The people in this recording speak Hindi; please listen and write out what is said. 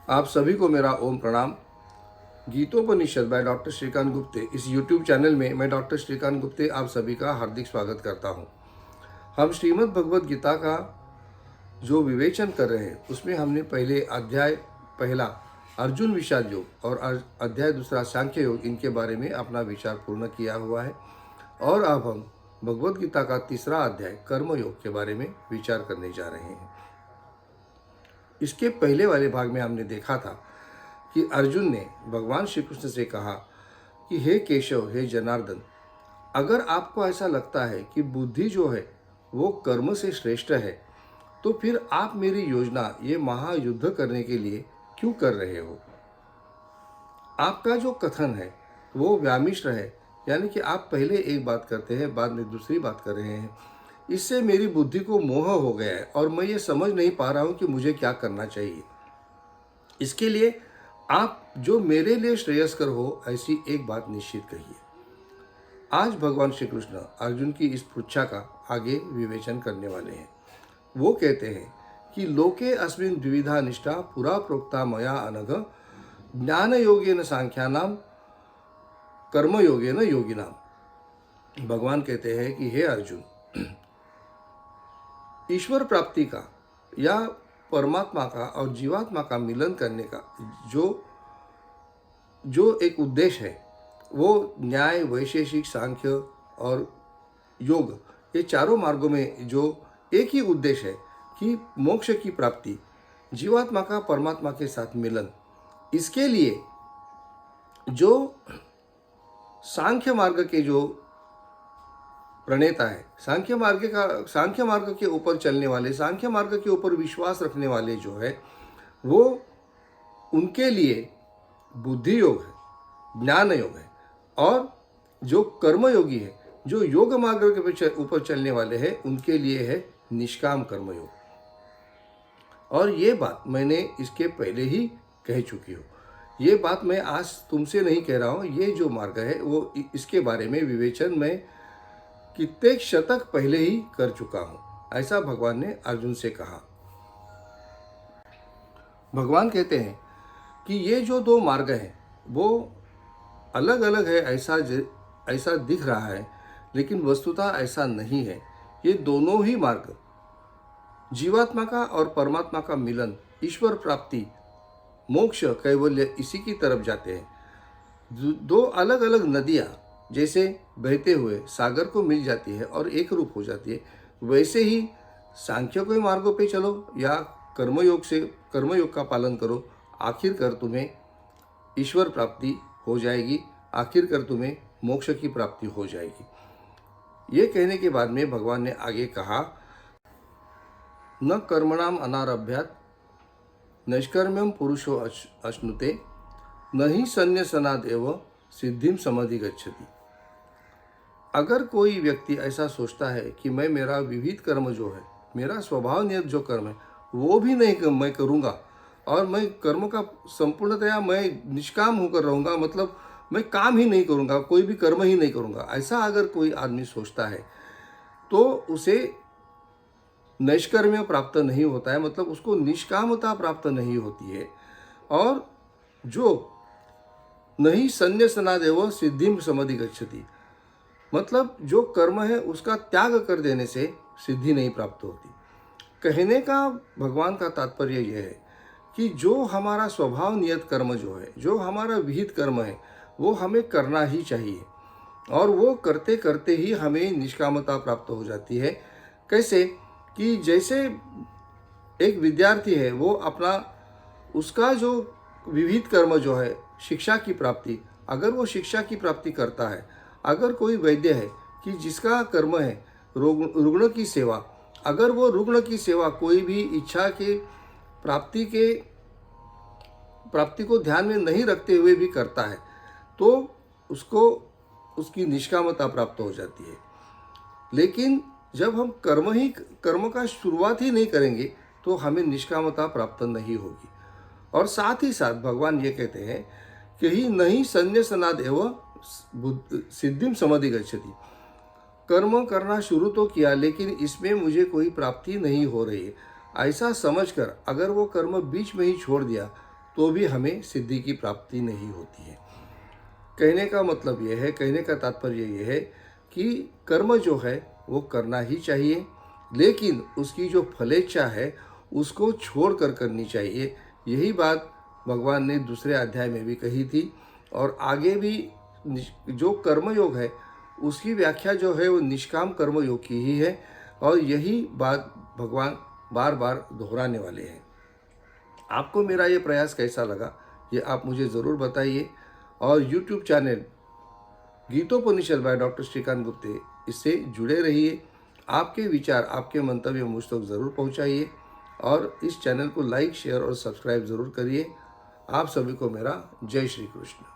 आप सभी को मेरा ओम प्रणाम। गीतोपनिषद बाय डॉक्टर श्रीकांत गुप्ते, इस यूट्यूब चैनल में मैं डॉक्टर श्रीकांत गुप्ते आप सभी का हार्दिक स्वागत करता हूं। हम श्रीमद् भगवद गीता का जो विवेचन कर रहे हैं उसमें हमने पहला अर्जुन विषाद योग और अध्याय दूसरा सांख्य योग, इनके बारे में अपना विचार पूर्ण किया हुआ है। और अब हम भगवद गीता का तीसरा अध्याय कर्म योग के बारे में विचार करने जा रहे हैं। इसके पहले वाले भाग में हमने देखा था कि अर्जुन ने भगवान श्री कृष्ण से कहा कि हे केशव, हे जनार्दन, अगर आपको ऐसा लगता है कि बुद्धि जो है वो कर्म से श्रेष्ठ है, तो फिर आप मेरी योजना ये महायुद्ध करने के लिए क्यों कर रहे हो? आपका जो कथन है वो व्यामिश्र है, यानी कि आप पहले एक बात करते हैं, बाद में दूसरी बात कर रहे हैं। इससे मेरी बुद्धि को मोह हो गया है और मैं ये समझ नहीं पा रहा हूँ कि मुझे क्या करना चाहिए। इसके लिए आप जो मेरे लिए श्रेयस्कर हो ऐसी एक बात निश्चित कहिए। आज भगवान श्री कृष्ण अर्जुन की इस पृच्छा का आगे विवेचन करने वाले हैं। वो कहते हैं कि लोके अस्मिन् द्विविधा निष्ठा पुरा प्रोक्ता मया अनघ ज्ञान योगेन सांख्यानाम कर्म योगेन योगिनाम। भगवान कहते हैं कि हे अर्जुन, ईश्वर प्राप्ति का या परमात्मा का और जीवात्मा का मिलन करने का जो एक उद्देश्य है, वो न्याय, वैशेषिक, सांख्य और योग, ये चारों मार्गों में जो एक ही उद्देश्य है कि मोक्ष की प्राप्ति, जीवात्मा का परमात्मा के साथ मिलन। इसके लिए जो सांख्य मार्ग के जो प्रणेता है, सांख्य मार्ग के ऊपर चलने वाले, सांख्य मार्ग के ऊपर विश्वास रखने वाले जो है, वो उनके लिए बुद्धि योग है, ज्ञान योग है। और जो कर्म योगी है, जो योग मार्ग के ऊपर चलने वाले हैं, उनके लिए है निष्काम कर्म योग। और ये बात मैंने इसके पहले ही कह चुकी हूँ। ये बात मैं आज तुमसे नहीं कह रहा हूँ। ये जो मार्ग है वो इसके बारे में विवेचन मैं कितने शतक पहले ही कर चुका हूं, ऐसा भगवान ने अर्जुन से कहा। भगवान कहते हैं कि ये जो दो मार्ग हैं वो अलग अलग है, ऐसा दिख रहा है, लेकिन वस्तुतः ऐसा नहीं है। ये दोनों ही मार्ग जीवात्मा का और परमात्मा का मिलन, ईश्वर प्राप्ति, मोक्ष, कैवल्य, इसी की तरफ जाते हैं। दो अलग अलग नदियाँ जैसे बहते हुए सागर को मिल जाती है और एक रूप हो जाती है, वैसे ही सांख्य के मार्गों पे चलो या कर्मयोग का पालन करो, आखिरकार तुम्हें ईश्वर प्राप्ति हो जाएगी, आखिरकार तुम्हें मोक्ष की प्राप्ति हो जाएगी। ये कहने के बाद में भगवान ने आगे कहा, न कर्मणाम अनारभ्यात नैष्कर्म्यम पुरुषो अश्नुते न ही संन्यसनादेव सिद्धिम समधिगच्छति। अगर कोई व्यक्ति ऐसा सोचता है कि मेरा विविध कर्म जो है, मेरा स्वभाव नियत जो कर्म है, वो भी नहीं मैं करूँगा और मैं कर्म का संपूर्णतया मैं निष्काम होकर रहूँगा, मतलब मैं काम ही नहीं करूँगा, कोई भी कर्म ही नहीं करूँगा, ऐसा अगर कोई आदमी सोचता है तो उसे नैष्कर्म्य प्राप्त नहीं होता है, मतलब उसको निष्कामता प्राप्त नहीं होती है। और जो नहीं संन्यसनादेव सिद्धिम समधिगच्छति, मतलब जो कर्म है उसका त्याग कर देने से सिद्धि नहीं प्राप्त होती। कहने का भगवान का तात्पर्य यह है कि जो हमारा स्वभाव नियत कर्म जो है, जो हमारा विहित कर्म है, वो हमें करना ही चाहिए और वो करते करते ही हमें निष्कामता प्राप्त हो जाती है। कैसे कि जैसे एक विद्यार्थी है, वो उसका जो विविध कर्म जो है, शिक्षा की प्राप्ति, अगर वो शिक्षा की प्राप्ति करता है, अगर कोई वैद्य है कि जिसका कर्म है रुग्ण की सेवा, अगर वो रुग्ण की सेवा कोई भी इच्छा के प्राप्ति को ध्यान में नहीं रखते हुए भी करता है, तो उसको उसकी निष्कामता प्राप्त हो जाती है। लेकिन जब हम कर्म का शुरुआत ही नहीं करेंगे तो हमें निष्कामता प्राप्त नहीं होगी। और साथ ही साथ भगवान ये कहते हैं कि ही नहीं संन्यसनाद एवं सिद्धिम समधिगच्छति। कर्म करना शुरू तो किया, लेकिन इसमें मुझे कोई प्राप्ति नहीं हो रही है, ऐसा समझकर अगर वो कर्म बीच में ही छोड़ दिया तो भी हमें सिद्धि की प्राप्ति नहीं होती है। कहने का मतलब यह है, कहने का तात्पर्य यह है कि कर्म जो है वो करना ही चाहिए, लेकिन उसकी जो फलेच्छा है उसको छोड़ कर करनी चाहिए। यही बात भगवान ने दूसरे अध्याय में भी कही थी, और आगे भी जो कर्मयोग है उसकी व्याख्या जो है वो निष्काम कर्मयोग की ही है, और यही बात भगवान बार बार दोहराने वाले हैं। आपको मेरा ये प्रयास कैसा लगा ये आप मुझे ज़रूर बताइए, और YouTube channel Gitopanishad by doctor Shrikant Gupte, इससे जुड़े रहिए। आपके विचार, आपके मंतव्य मुझ तक ज़रूर पहुंचाइए, और इस चैनल को लाइक, शेयर और सब्सक्राइब ज़रूर करिए। आप सभी को मेरा जय श्री कृष्ण।